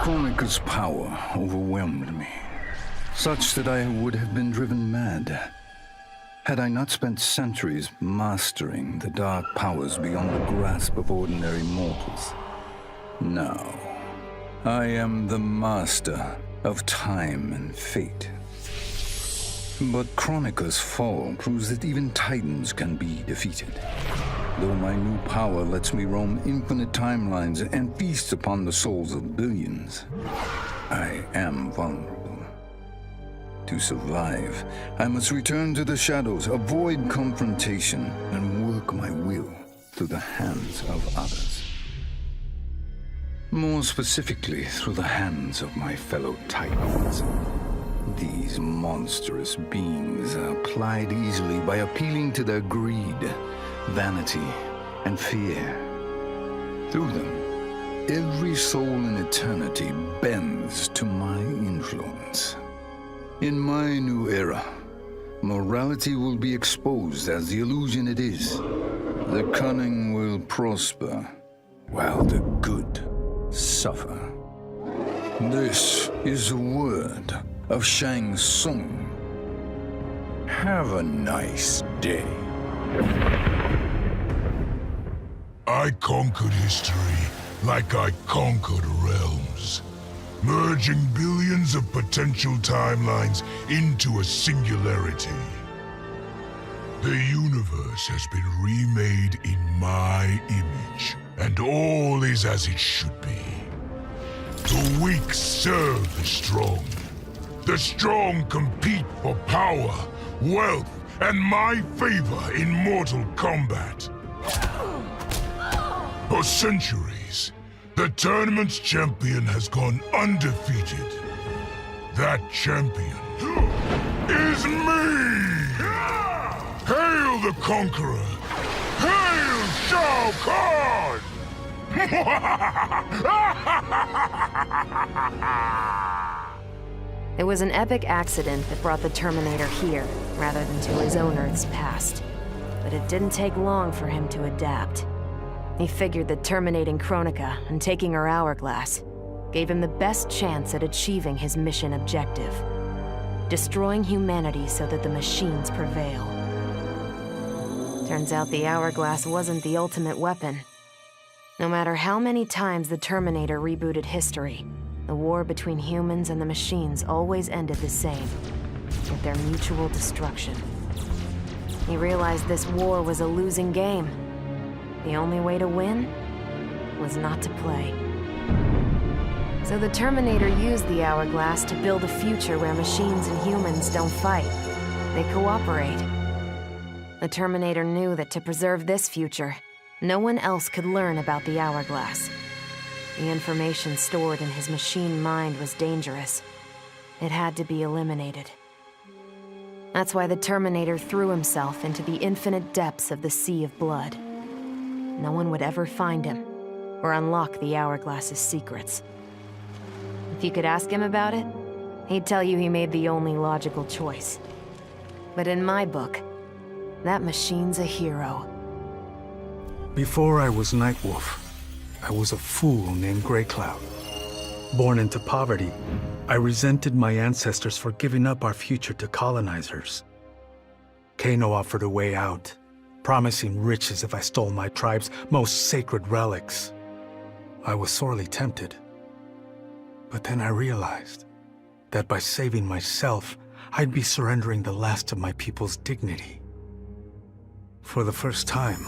Kronika's power overwhelmed me, such that I would have been driven mad had I not spent centuries mastering the dark powers beyond the grasp of ordinary mortals. Now, I am the master of time and fate. But Kronika's fall proves that even titans can be defeated. Though my new power lets me roam infinite timelines and feast upon the souls of billions, I am vulnerable. To survive, I must return to the shadows, avoid confrontation, and work my will through the hands of others. More specifically, through the hands of my fellow Titans. These monstrous beings are plied easily by appealing to their greed, vanity, and fear. Through them, every soul in eternity bends to my influence. In my new era, morality will be exposed as the illusion it is. The cunning will prosper, while the good suffer. This is the word of Shang Tsung. Have a nice day. I conquered history like I conquered realms, merging billions of potential timelines into a singularity. The universe has been remade in my image, and all is as it should be. The weak serve the strong. The strong compete for power, wealth, and my favor in mortal combat. For centuries, the tournament's champion has gone undefeated. That champion is me! Hail the Conqueror! Hail Shao Kahn! It was an epic accident that brought the Terminator here, rather than to his own Earth's past. But it didn't take long for him to adapt. He figured that terminating Kronika and taking her hourglass gave him the best chance at achieving his mission objective: destroying humanity so that the machines prevail. Turns out the hourglass wasn't the ultimate weapon. No matter how many times the Terminator rebooted history, the war between humans and the machines always ended the same, with their mutual destruction. He realized this war was a losing game. The only way to win was not to play. So the Terminator used the hourglass to build a future where machines and humans don't fight. They cooperate. The Terminator knew that to preserve this future, no one else could learn about the hourglass. The information stored in his machine mind was dangerous. It had to be eliminated. That's why the Terminator threw himself into the infinite depths of the Sea of Blood. No one would ever find him, or unlock the hourglass's secrets. If you could ask him about it, he'd tell you he made the only logical choice. But in my book, that machine's a hero. Before I was Nightwolf, I was a fool named Grey Cloud. Born into poverty, I resented my ancestors for giving up our future to colonizers. Kano offered a way out, promising riches if I stole my tribe's most sacred relics. I was sorely tempted. But then I realized that by saving myself, I'd be surrendering the last of my people's dignity. For the first time,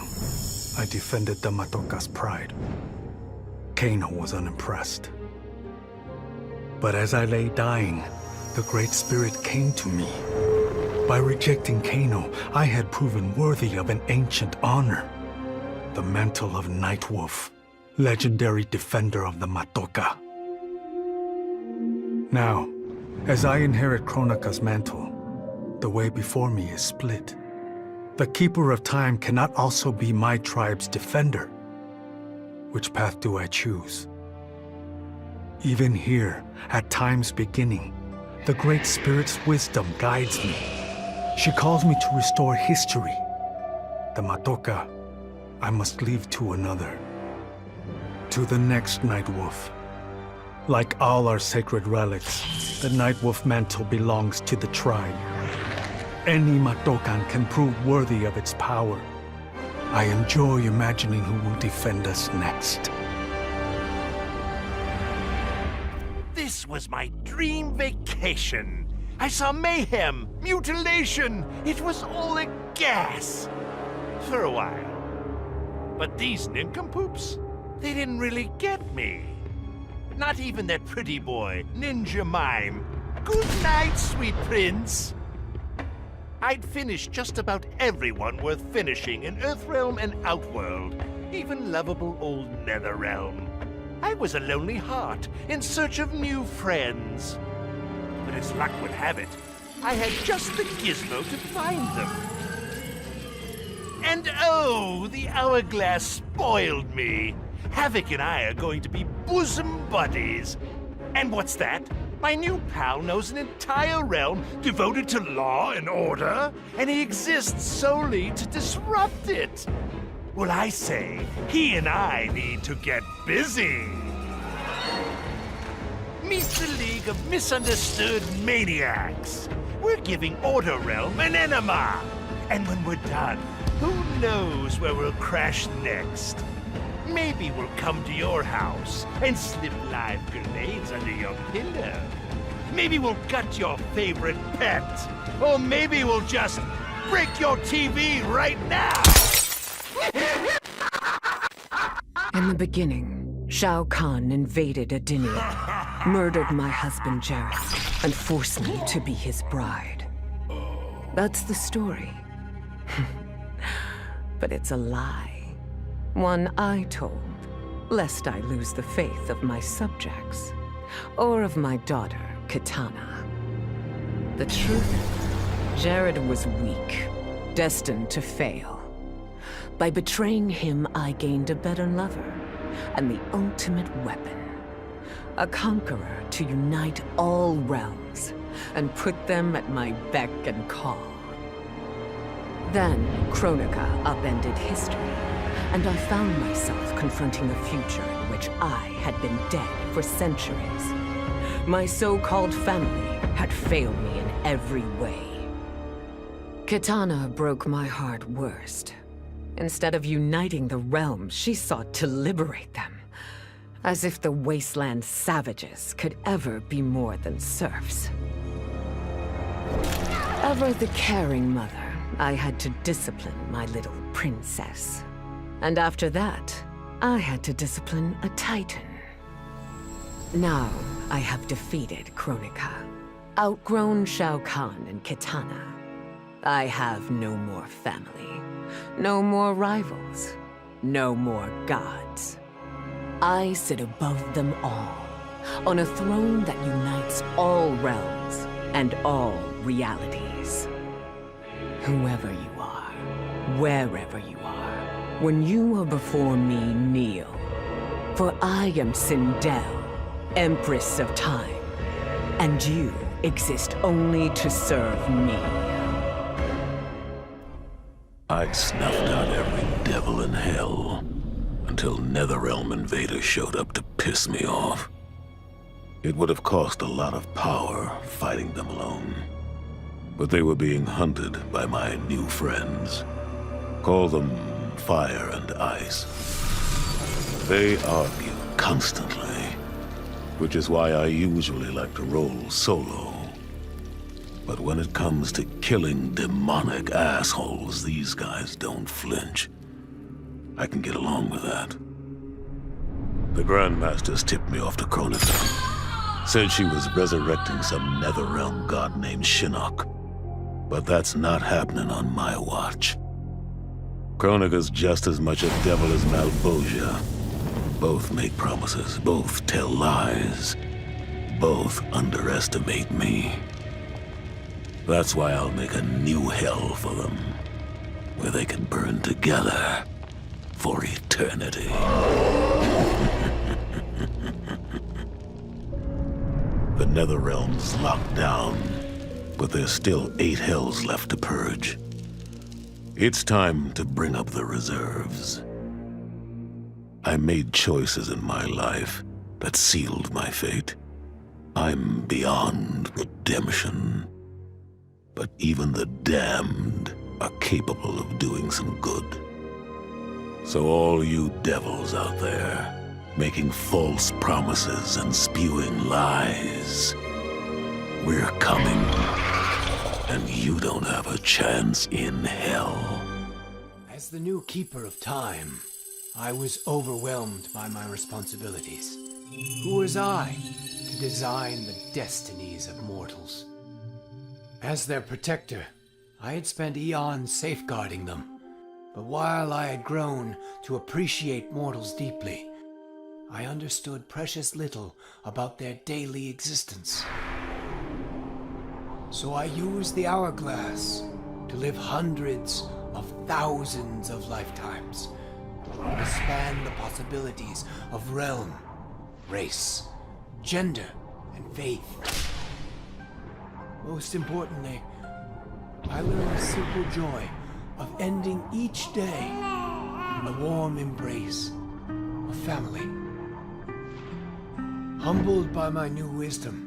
I defended the Matoka's pride. Kano was unimpressed. But as I lay dying, the Great Spirit came to me. By rejecting Kano, I had proven worthy of an ancient honor. The mantle of Nightwolf, legendary defender of the Matoka. Now, as I inherit Kronika's mantle, the way before me is split. The Keeper of Time cannot also be my tribe's defender. Which path do I choose? Even here, at time's beginning, the Great Spirit's wisdom guides me. She calls me to restore history. The Matoka, I must leave to another. To the next Nightwolf. Like all our sacred relics, the Nightwolf mantle belongs to the tribe. Any Matokan can prove worthy of its power. I enjoy imagining who will defend us next. This was my dream vacation. I saw mayhem, mutilation. It was all a gas. For a while. But these nincompoops, they didn't really get me. Not even that pretty boy, Ninja Mime. Good night, sweet prince. I'd finished just about everyone worth finishing in Earthrealm and Outworld, even lovable old Netherrealm. I was a lonely heart in search of new friends. But as luck would have it, I had just the gizmo to find them. And oh, the hourglass spoiled me. Havoc and I are going to be bosom buddies. And what's that? My new pal knows an entire realm devoted to law and order, and he exists solely to disrupt it. Well, I say, he and I need to get busy. Meet the League of Misunderstood Maniacs. We're giving Order Realm an enema. And when we're done, who knows where we'll crash next? Maybe we'll come to your house and slip live grenades under your pillow. Maybe we'll gut your favorite pet. Or maybe we'll just break your TV right now. In the beginning, Shao Kahn invaded Adinia, murdered my husband Jared, and forced me to be his bride. That's the story. But it's a lie. One I told, lest I lose the faith of my subjects, or of my daughter, Kitana. The truth is, Jared was weak, destined to fail. By betraying him, I gained a better lover, and the ultimate weapon. A conqueror to unite all realms, and put them at my beck and call. Then, Kronika upended history, and I found myself confronting a future in which I had been dead for centuries. My so-called family had failed me in every way. Kitana broke my heart worst. Instead of uniting the realms, she sought to liberate them. As if the wasteland savages could ever be more than serfs. Ever the caring mother, I had to discipline my little princess. And after that, I had to discipline a titan. Now, I have defeated Kronika, outgrown Shao Kahn and Kitana. I have no more family, no more rivals, no more gods. I sit above them all, on a throne that unites all realms and all realities. Whoever you are, wherever you are, when you are before me, kneel. For I am Sindel, Empress of Time, and you exist only to serve me. I'd snuffed out every devil in hell, until Netherrealm invaders showed up to piss me off. It would have cost a lot of power fighting them alone. But they were being hunted by my new friends. Call them Fire and Ice. They argue constantly, which is why I usually like to roll solo. But when it comes to killing demonic assholes, these guys don't flinch. I can get along with that. The Grandmasters tipped me off to Kronika. Said she was resurrecting some Netherrealm god named Shinnok. But that's not happening on my watch. Kronika's just as much a devil as Malbosia. Both make promises, both tell lies. Both underestimate me. That's why I'll make a new hell for them, where they can burn together for eternity. The Netherrealm's locked down, but there's still 8 hells left to purge. It's time to bring up the reserves. I made choices in my life that sealed my fate. I'm beyond redemption. But even the damned are capable of doing some good. So all you devils out there, making false promises and spewing lies, we're coming. And you don't have a chance in hell. As the new Keeper of Time, I was overwhelmed by my responsibilities. Who was I to design the destinies of mortals? As their protector, I had spent eons safeguarding them. But while I had grown to appreciate mortals deeply, I understood precious little about their daily existence. So I used the hourglass to live hundreds of thousands of lifetimes, to span the possibilities of realm, race, gender, and faith. Most importantly, I learned the simple joy of ending each day in the warm embrace of family. Humbled by my new wisdom,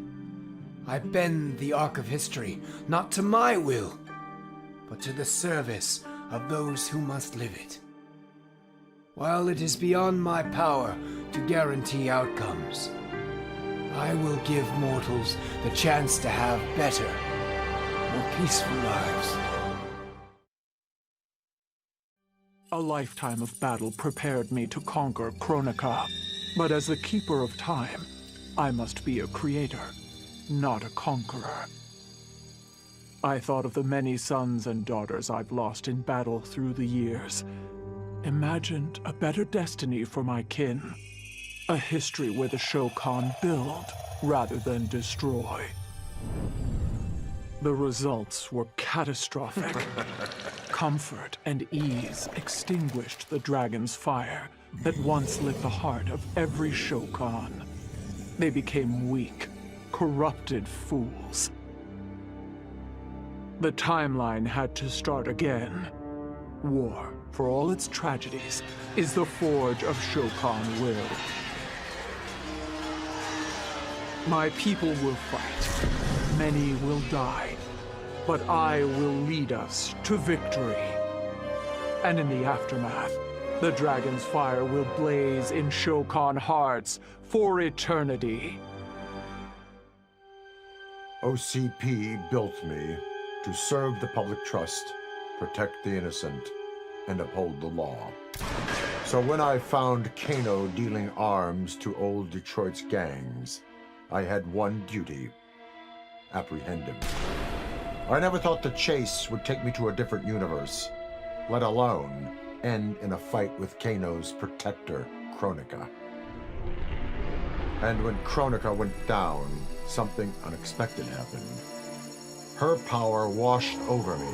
I bend the arc of history, not to my will, but to the service of those who must live it. While it is beyond my power to guarantee outcomes, I will give mortals the chance to have better, more peaceful lives. A lifetime of battle prepared me to conquer Kronika, but as the Keeper of Time, I must be a creator, not a conqueror. I thought of the many sons and daughters I've lost in battle through the years, imagined a better destiny for my kin, a history where the Shokan build rather than destroy. The results were catastrophic. Comfort and ease extinguished the dragon's fire that once lit the heart of every Shokan. They became weak, corrupted fools. The timeline had to start again. War, for all its tragedies, is the forge of Shokan will. My people will fight. Many will die. But I will lead us to victory. And in the aftermath, the dragon's fire will blaze in Shokan hearts for eternity. OCP built me to serve the public trust, protect the innocent, and uphold the law. So when I found Kano dealing arms to old Detroit's gangs, I had one duty: apprehend him. I never thought the chase would take me to a different universe, let alone end in a fight with Kano's protector, Kronika. And when Kronika went down, something unexpected happened. Her power washed over me,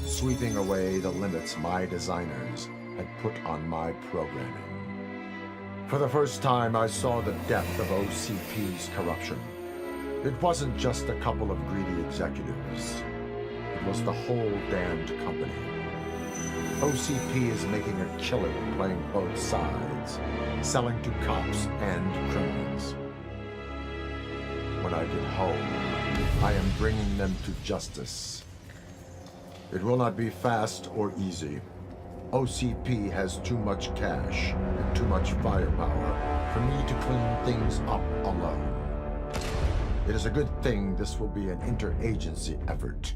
sweeping away the limits my designers had put on my programming. For the first time, I saw the depth of OCP's corruption. It wasn't just a couple of greedy executives. It was the whole damned company. OCP is making a killing playing both sides, selling to cops and criminals. When I get home, I am bringing them to justice. It will not be fast or easy. OCP has too much cash and too much firepower for me to clean things up alone. It is a good thing this will be an interagency effort.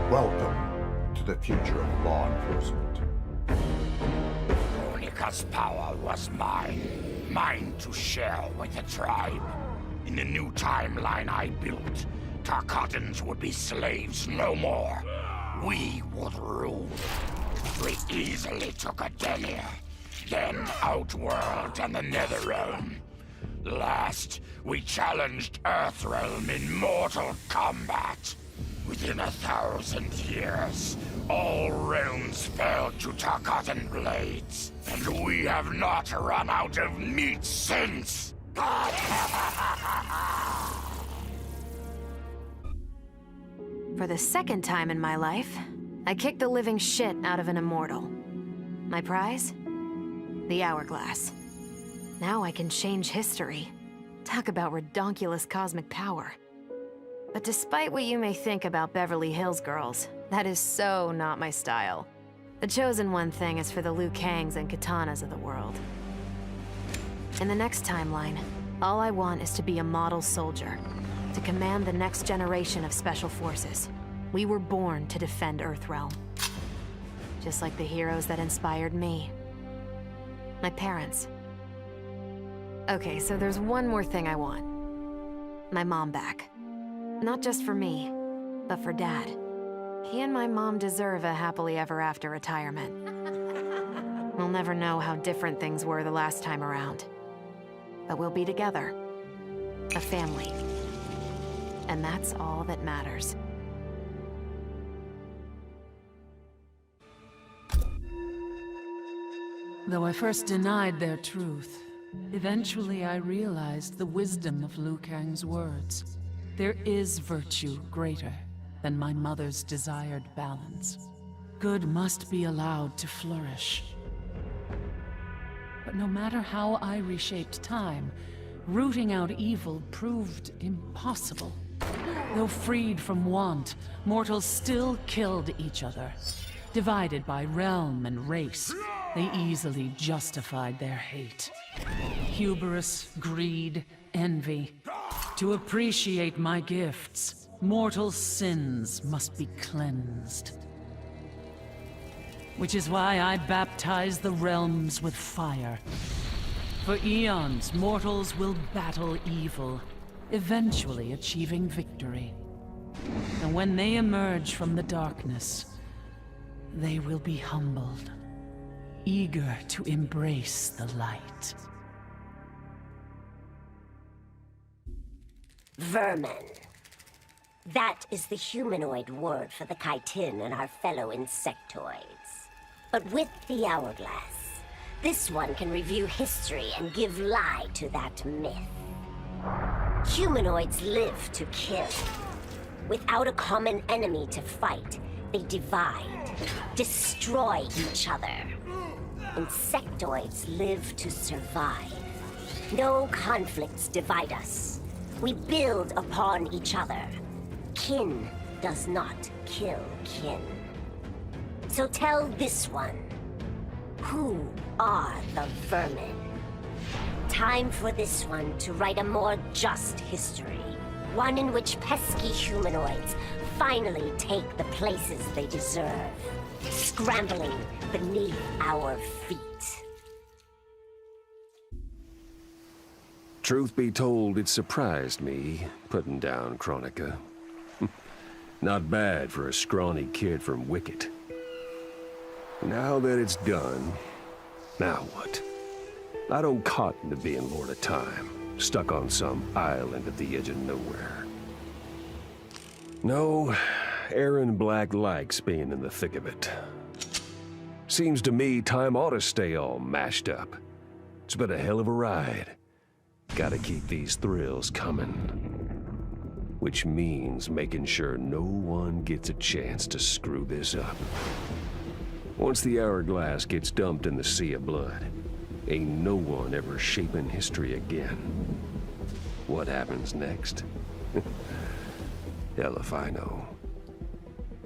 Welcome to the future of law enforcement. Kronika's power was mine to share with the tribe. In the new timeline I built, Tarkatans would be slaves no more. We would rule. We easily took Adelia, then Outworld and the Netherrealm. Last, we challenged Earthrealm in mortal combat. Within 1,000 years, all realms fell to Tarkatan blades, and we have not run out of meat since. For the second time in my life, I kicked the living shit out of an immortal. My prize? The hourglass. Now I can change history. Talk about redonkulous cosmic power. But despite what you may think about Beverly Hills girls, that is so not my style. The chosen one thing is for the Liu Kangs and Katanas of the world. In the next timeline, all I want is to be a model soldier, to command the next generation of special forces. We were born to defend Earthrealm. Just like the heroes that inspired me. My parents. Okay, so there's one more thing I want. My mom back. Not just for me, but for Dad. He and my mom deserve a happily ever after retirement. We'll never know how different things were the last time around. But we'll be together. A family. And that's all that matters. Though I first denied their truth, eventually I realized the wisdom of Liu Kang's words. There is virtue greater than my mother's desired balance. Good must be allowed to flourish. But no matter how I reshaped time, rooting out evil proved impossible. Though freed from want, mortals still killed each other. Divided by realm and race, they easily justified their hate. Hubris, greed, envy. To appreciate my gifts, mortal sins must be cleansed. Which is why I baptize the realms with fire. For eons, mortals will battle evil, eventually achieving victory. And when they emerge from the darkness, they will be humbled, eager to embrace the light. Vermin. That is the humanoid word for the chitin and our fellow insectoids. But with the hourglass, this one can review history and give lie to that myth. Humanoids live to kill. Without a common enemy to fight, they divide, destroy each other. Insectoids live to survive. No conflicts divide us. We build upon each other. Kin does not kill kin. So tell this one, who are the vermin? Time for this one to write a more just history. One in which pesky humanoids finally take the places they deserve, scrambling beneath our feet. Truth be told, it surprised me, putting down Kronika. Not bad for a scrawny kid from Wicket. Now that it's done, now what? I don't cotton to being Lord of Time, stuck on some island at the edge of nowhere. No, Aaron Black likes being in the thick of it. Seems to me time ought to stay all mashed up. It's been a hell of a ride. Gotta keep these thrills coming. Which means making sure no one gets a chance to screw this up. Once the hourglass gets dumped in the sea of blood, ain't no one ever shaping history again. What happens next? Hell if I know.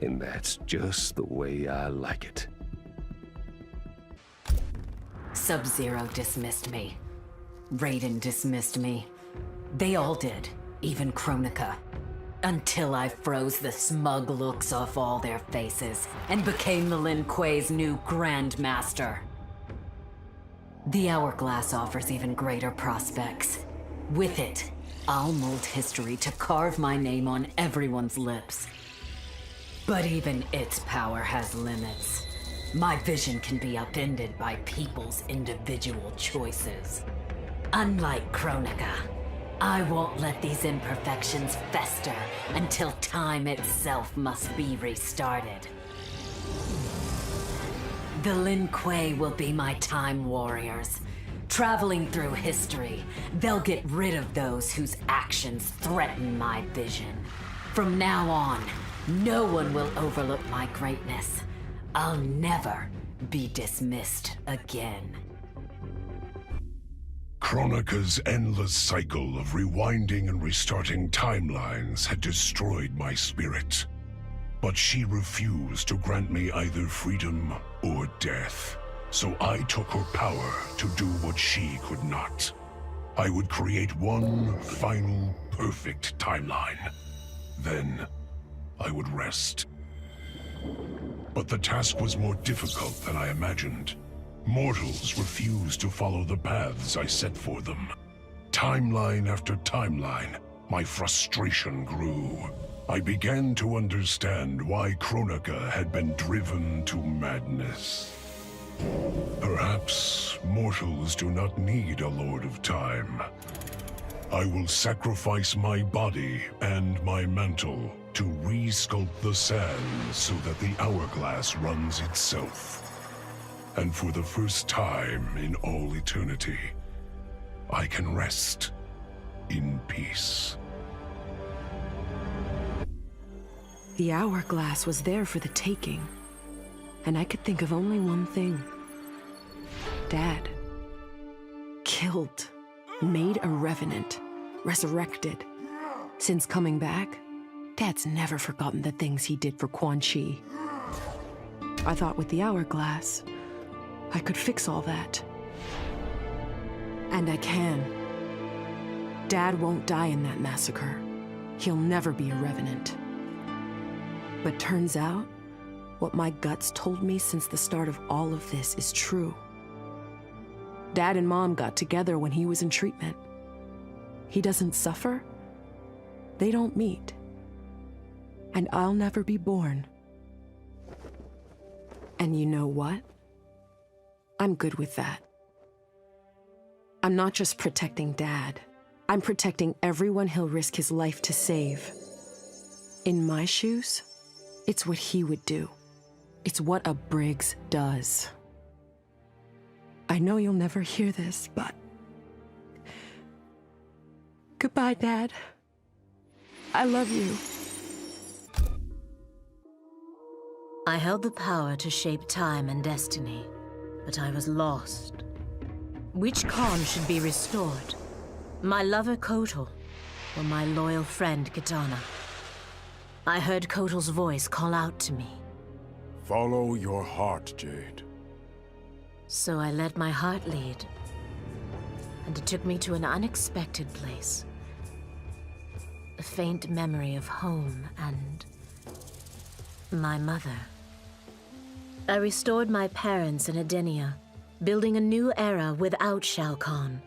And that's just the way I like it. Sub-Zero dismissed me. Raiden dismissed me. They all did, even Kronika. Until I froze the smug looks off all their faces and became the Lin Kuei's new Grand Master. The Hourglass offers even greater prospects. With it, I'll mold history to carve my name on everyone's lips. But even its power has limits. My vision can be upended by people's individual choices. Unlike Kronika, I won't let these imperfections fester until time itself must be restarted. The Lin Kuei will be my time warriors. Traveling through history, they'll get rid of those whose actions threaten my vision. From now on, no one will overlook my greatness. I'll never be dismissed again. Kronika's endless cycle of rewinding and restarting timelines had destroyed my spirit. But she refused to grant me either freedom or death. So I took her power to do what she could not. I would create one final, perfect timeline. Then I would rest. But the task was more difficult than I imagined. Mortals refused to follow the paths I set for them. Timeline after timeline, my frustration grew. I began to understand why Kronika had been driven to madness. Perhaps mortals do not need a Lord of Time. I will sacrifice my body and my mantle to re-sculpt the sand so that the hourglass runs itself. And for the first time in all eternity, I can rest in peace. The hourglass was there for the taking, and I could think of only one thing. Dad. Killed. Made a revenant. Resurrected. Since coming back, Dad's never forgotten the things he did for Quan Chi. I thought with the hourglass, I could fix all that. And I can. Dad won't die in that massacre. He'll never be a revenant. But turns out, what my guts told me since the start of all of this is true. Dad and Mom got together when he was in treatment. He doesn't suffer. They don't meet. And I'll never be born. And you know what? I'm good with that. I'm not just protecting Dad. I'm protecting everyone he'll risk his life to save. In my shoes, it's what he would do. It's what a Briggs does. I know you'll never hear this, but... Goodbye, Dad. I love you. I held the power to shape time and destiny, but I was lost. Which Khan should be restored? My lover Kotal, or my loyal friend Kitana? I heard Kotal's voice call out to me. Follow your heart, Jade. So I let my heart lead, and it took me to an unexpected place. A faint memory of home and my mother. I restored my parents in Edenia, building a new era without Shao Kahn.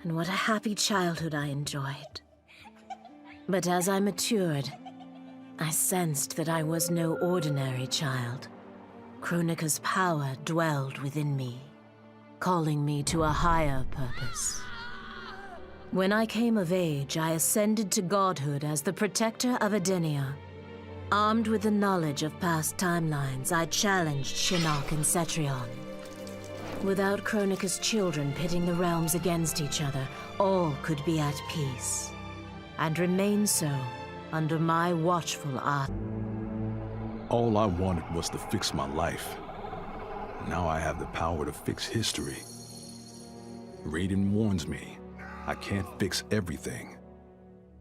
And what a happy childhood I enjoyed. But as I matured, I sensed that I was no ordinary child. Kronika's power dwelled within me, calling me to a higher purpose. When I came of age, I ascended to godhood as the protector of Edenia. Armed with the knowledge of past timelines, I challenged Shinnok and Cetrion. Without Kronika's children pitting the realms against each other, all could be at peace, and remain so under my watchful eye. All I wanted was to fix my life. Now I have the power to fix history. Raiden warns me, I can't fix everything.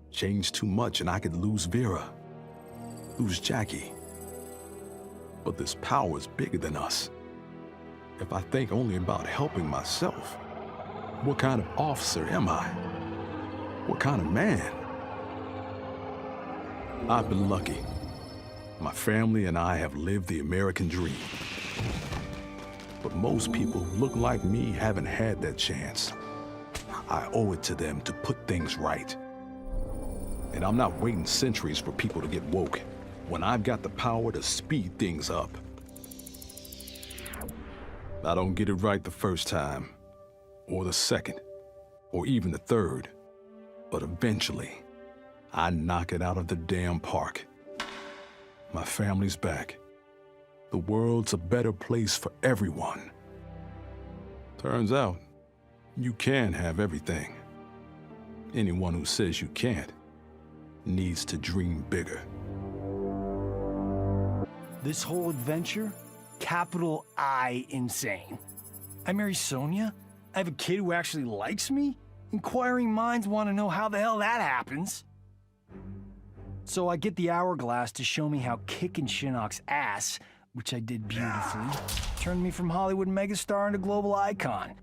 Change too much and I could lose Vera, lose Jackie. But this power is bigger than us. If I think only about helping myself, what kind of officer am I? What kind of man? I've been lucky. My family and I have lived the American dream. But most people who look like me haven't had that chance. I owe it to them to put things right. And I'm not waiting centuries for people to get woke when I've got the power to speed things up. I don't get it right the first time, or the second, or even the third, but eventually, I knock it out of the damn park. My family's back. The world's a better place for everyone. Turns out, you can have everything. Anyone who says you can't needs to dream bigger. This whole adventure, capital I insane. I marry Sonia? I have a kid who actually likes me? Inquiring minds want to know how the hell that happens. So I get the hourglass to show me how kicking Shinnok's ass, which I did beautifully, turned me from Hollywood megastar into global icon.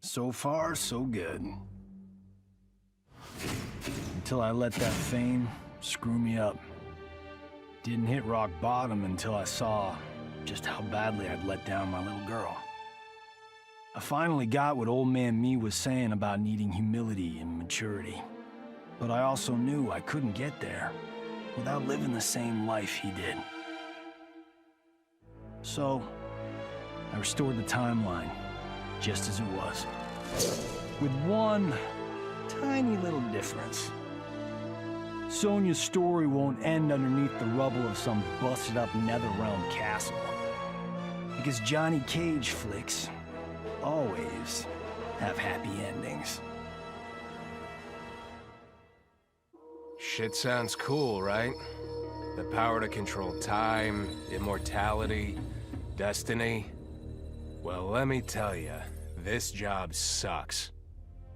So far, so good. Until I let that fame screw me up. Didn't hit rock bottom until I saw just how badly I'd let down my little girl. I finally got what old man me was saying about needing humility and maturity. But I also knew I couldn't get there without living the same life he did. So, I restored the timeline, just as it was. With one tiny little difference. Sonya's story won't end underneath the rubble of some busted-up Netherrealm castle. Because Johnny Cage flicks always have happy endings. Shit sounds cool, right? The power to control time, immortality, destiny. Well, let me tell you, this job sucks.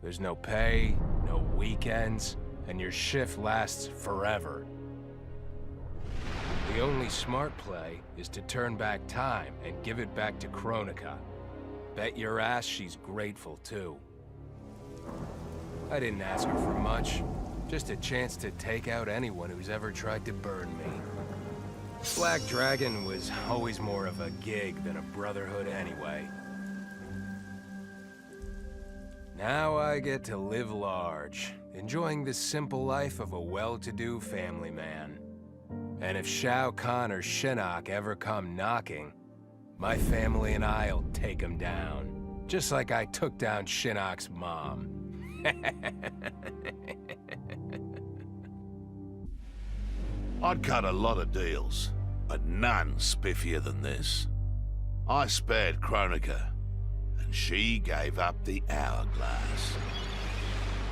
There's no pay, no weekends, and your shift lasts forever. The only smart play is to turn back time and give it back to Kronika. Bet your ass she's grateful, too. I didn't ask her for much. Just a chance to take out anyone who's ever tried to burn me. Black Dragon was always more of a gig than a brotherhood anyway. Now I get to live large, enjoying the simple life of a well-to-do family man. And if Shao Kahn or Shinnok ever come knocking, my family and I'll take them down. Just like I took down Shinnok's mom. I'd cut a lot of deals, but none spiffier than this. I spared Kronika, and she gave up the hourglass.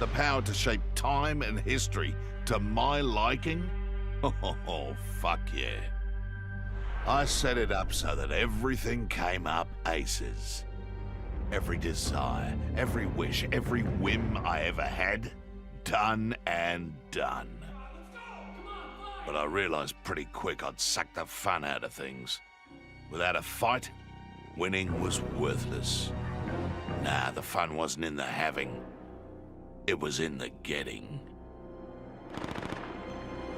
The power to shape time and history to my liking? Oh, fuck yeah. I set it up so that everything came up aces. Every desire, every wish, every whim I ever had, done and done. But I realized pretty quick I'd suck the fun out of things. Without a fight, winning was worthless. Nah, the fun wasn't in the having. It was in the getting.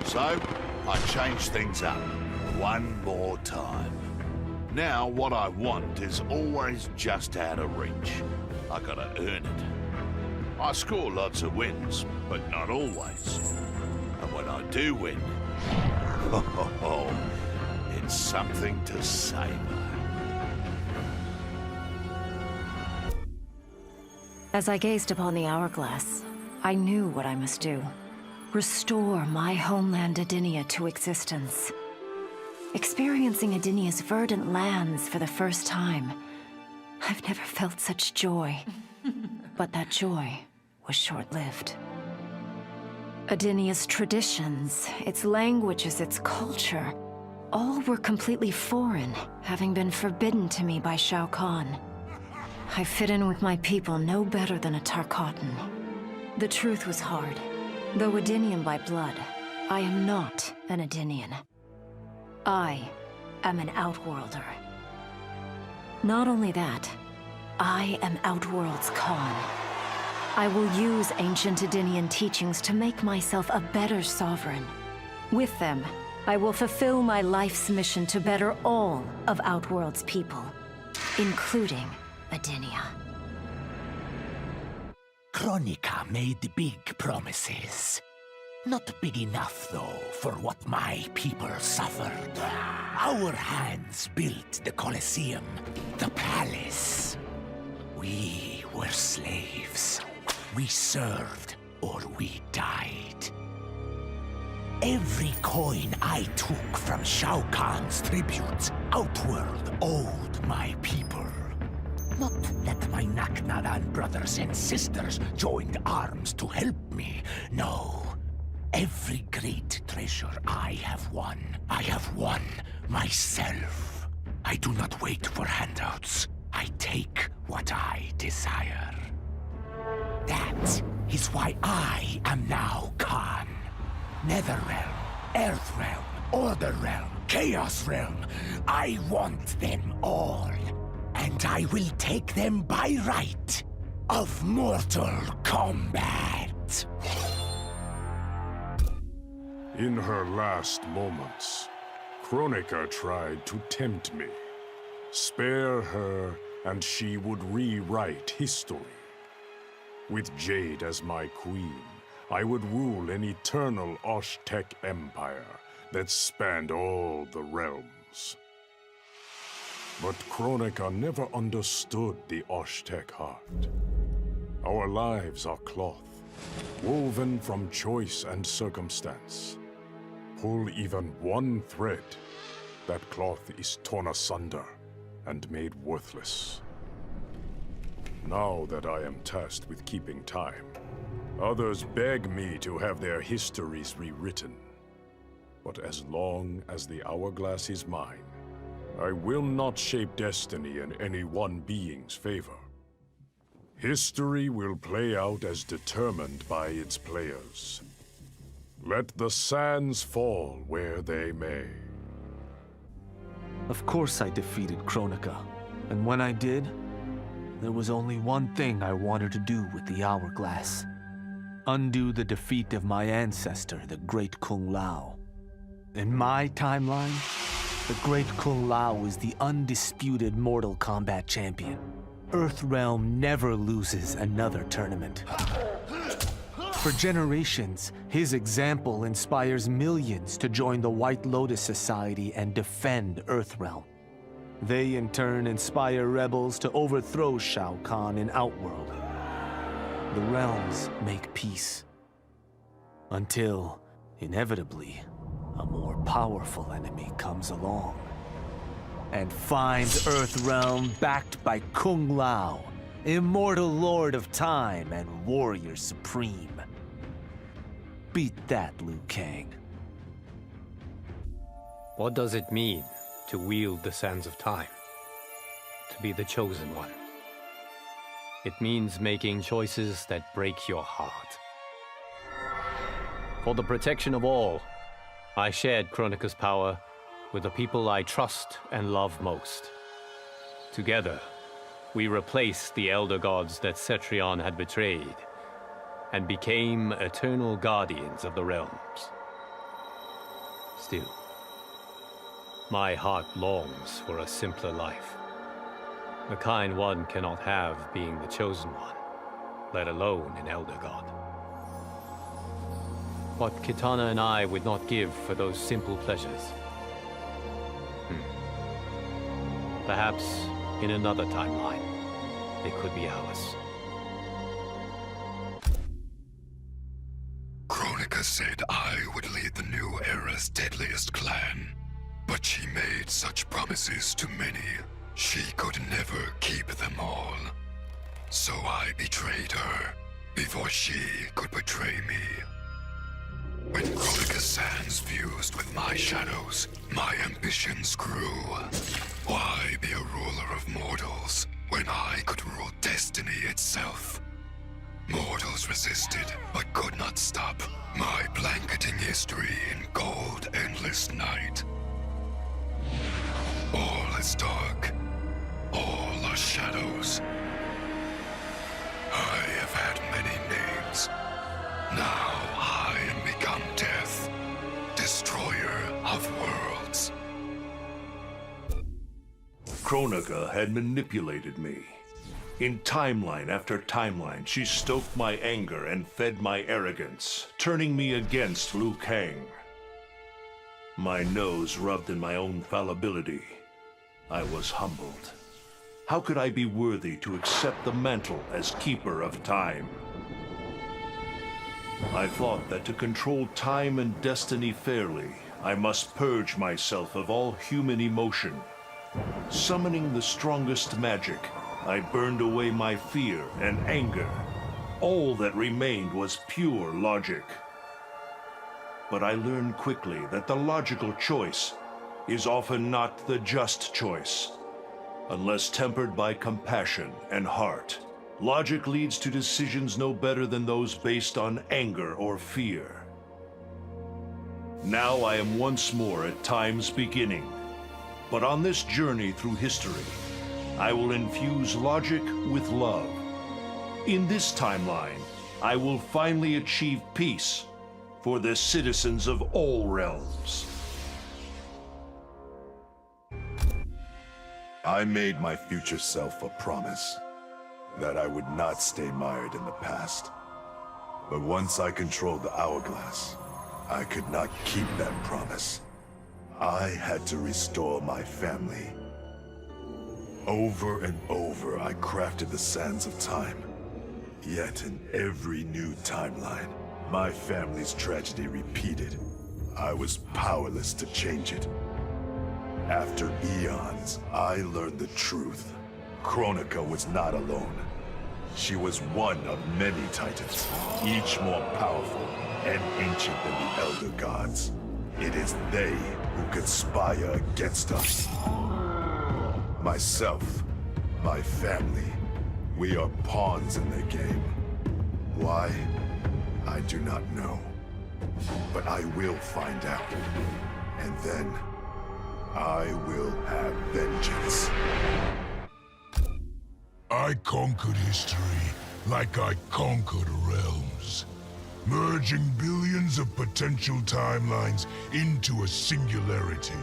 So, I changed things up one more time. Now, what I want is always just out of reach. I gotta earn it. I score lots of wins, but not always. And when I do win, it's something to savor. As I gazed upon the hourglass, I knew what I must do. Restore my homeland Edinia to existence. Experiencing Edinia's verdant lands for the first time, I've never felt such joy. But that joy was short-lived. Edinia's traditions, its languages, its culture, all were completely foreign, having been forbidden to me by Shao Kahn. I fit in with my people no better than a Tarkatan. The truth was hard. Though Edinian by blood, I am not an Edinian. I am an Outworlder. Not only that, I am Outworld's Khan. I will use ancient Edinian teachings to make myself a better sovereign. With them, I will fulfill my life's mission to better all of Outworld's people, including Edinia. Kronika made big promises. Not big enough, though, for what my people suffered. Our hands built the Colosseum, the palace. We were slaves. We served or we died. Every coin I took from Shao Kahn's tributes, Outworld owed my people. Not that my Naknaran brothers and sisters joined arms to help me, no. Every great treasure I have won myself. I do not wait for handouts. I take what I desire. That is why I am now Khan. Netherrealm, Earthrealm, Order Realm, Chaos Realm. I want them all. And I will take them by right of Mortal Kombat. In her last moments, Kronika tried to tempt me. Spare her, and she would rewrite history. With Jade as my queen, I would rule an eternal Osh-Tech empire that spanned all the realms. But Kronika never understood the Osh-Tech heart. Our lives are cloth, woven from choice and circumstance. Pull even one thread, that cloth is torn asunder and made worthless. Now that I am tasked with keeping time, others beg me to have their histories rewritten. But as long as the hourglass is mine, I will not shape destiny in any one being's favor. History will play out as determined by its players. Let the sands fall where they may. Of course I defeated Kronika, and when I did, there was only one thing I wanted to do with the hourglass. Undo the defeat of my ancestor, the Great Kung Lao. In my timeline, the Great Kung Lao is the undisputed Mortal Kombat champion. Earthrealm never loses another tournament. For generations, his example inspires millions to join the White Lotus Society and defend Earthrealm. They in turn inspire rebels to overthrow Shao Kahn in Outworld. The realms make peace. Until, inevitably, a more powerful enemy comes along and finds Earthrealm backed by Kung Lao, immortal Lord of Time and Warrior Supreme. Beat that, Liu Kang. What does it mean to wield the sands of time? To be the chosen one? It means making choices that break your heart. For the protection of all, I shared Kronika's power with the people I trust and love most. Together, we replaced the elder gods that Cetrion had betrayed, and became eternal guardians of the realms. Still, my heart longs for a simpler life. The kind one cannot have being the chosen one, let alone an elder god. What Kitana and I would not give for those simple pleasures. Perhaps in another timeline, they could be ours. Kronika said I would lead the new era's deadliest clan. But she made such promises to many, she could never keep them all. So I betrayed her, before she could betray me. When Kronika's sands fused with my shadows, my ambitions grew. Why be a ruler of mortals, when I could rule destiny itself? Mortals resisted, but could not stop my blanketing history in cold, endless night. All is dark. All are shadows. I have had many names. Now I am become death, destroyer of worlds. Kronika had manipulated me. In timeline after timeline, she stoked my anger and fed my arrogance, turning me against Liu Kang. My nose rubbed in my own fallibility. I was humbled. How could I be worthy to accept the mantle as Keeper of Time? I thought that to control time and destiny fairly, I must purge myself of all human emotion. Summoning the strongest magic, I burned away my fear and anger. All that remained was pure logic. But I learned quickly that the logical choice is often not the just choice. Unless tempered by compassion and heart, logic leads to decisions no better than those based on anger or fear. Now I am once more at time's beginning, but on this journey through history, I will infuse logic with love. In this timeline, I will finally achieve peace for the citizens of all realms. I made my future self a promise that I would not stay mired in the past. But once I controlled the hourglass, I could not keep that promise. I had to restore my family. Over and over, I crafted the sands of time. Yet in every new timeline, my family's tragedy repeated. I was powerless to change it. After eons, I learned the truth. Kronika was not alone. She was one of many titans, each more powerful and ancient than the Elder Gods. It is they who conspire against us. Myself, my family, we are pawns in their game. Why? I do not know. But I will find out. And then, I will have vengeance. I conquered history like I conquered realms, merging billions of potential timelines into a singularity.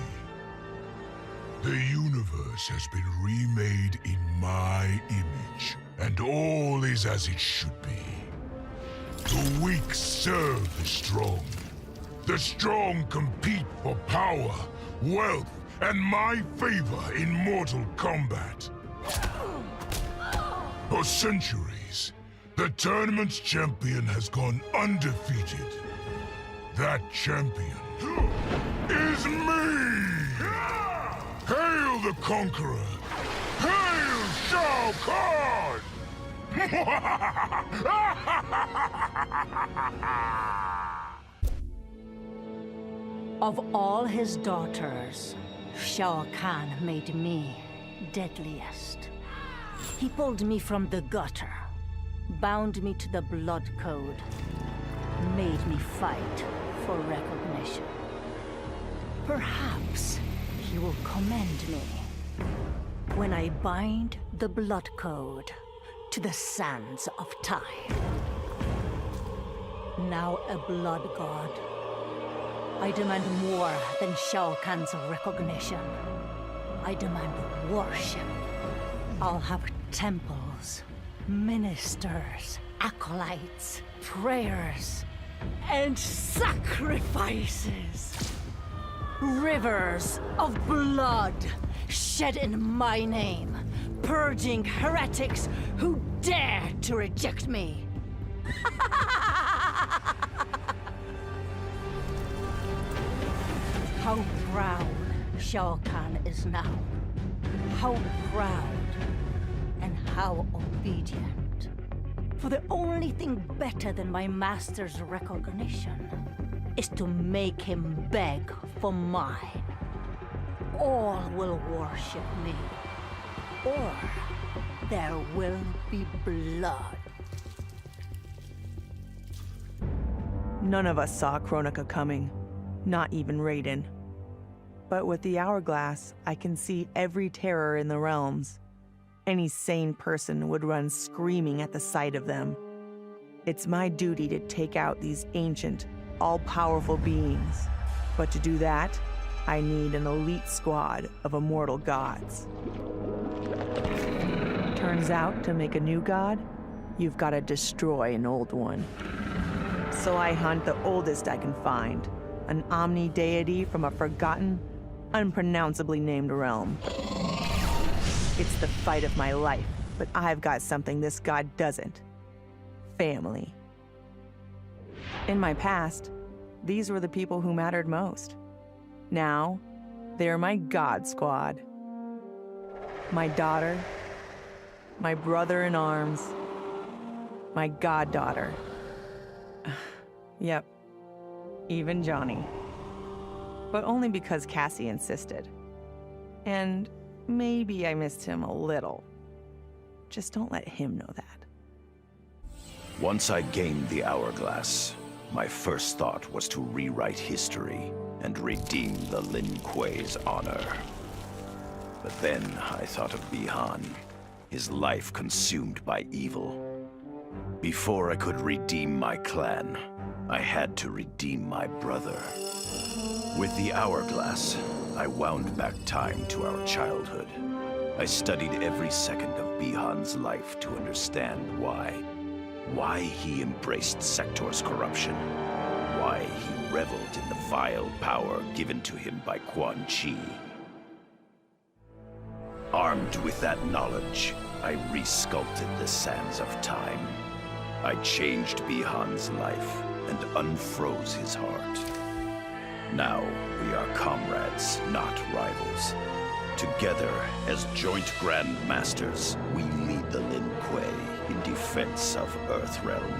The universe has been remade in my image, and all is as it should be. The weak serve the strong. The strong compete for power, wealth, and my favor in mortal combat. For centuries, the tournament's champion has gone undefeated. That champion is me! Hail the Conqueror! Hail Shao Kahn! Of all his daughters, Shao Kahn made me deadliest. He pulled me from the gutter, bound me to the blood code, made me fight for recognition. Perhaps he will commend me when I bind the blood code to the sands of time. Now a blood god, I demand more than Shao Kahn's recognition. I demand worship. I'll have temples, ministers, acolytes, prayers, and sacrifices. Rivers of blood shed in my name, purging heretics who dare to reject me. How proud Shao Kahn is now. How proud and how obedient. For the only thing better than my master's recognition is to make him beg for mine. All will worship me, or there will be blood. None of us saw Kronika coming, not even Raiden. But with the hourglass, I can see every terror in the realms. Any sane person would run screaming at the sight of them. It's my duty to take out these ancient, all-powerful beings. But to do that, I need an elite squad of immortal gods. Turns out, to make a new god, you've got to destroy an old one. So I hunt the oldest I can find, an omni-deity from a forgotten, unpronounceably named realm. It's the fight of my life, but I've got something this god doesn't. Family. In my past, these were the people who mattered most. Now, they're my god squad. My daughter, my brother in arms, my goddaughter. Yep, even Johnny. But only because Cassie insisted. And maybe I missed him a little. Just don't let him know that. Once I gained the hourglass, my first thought was to rewrite history and redeem the Lin Kuei's honor. But then I thought of Bihan, his life consumed by evil. Before I could redeem my clan, I had to redeem my brother. With the hourglass, I wound back time to our childhood. I studied every second of Bihan's life to understand why he embraced Sector's corruption, why he reveled in the vile power given to him by Quan Chi. Armed with that knowledge, I resculpted the sands of time. I changed Bihan's life and unfroze his heart. Now we are comrades, not rivals. Together, as joint Grand Masters, we lead the Lin Kuei in defense of Earthrealm.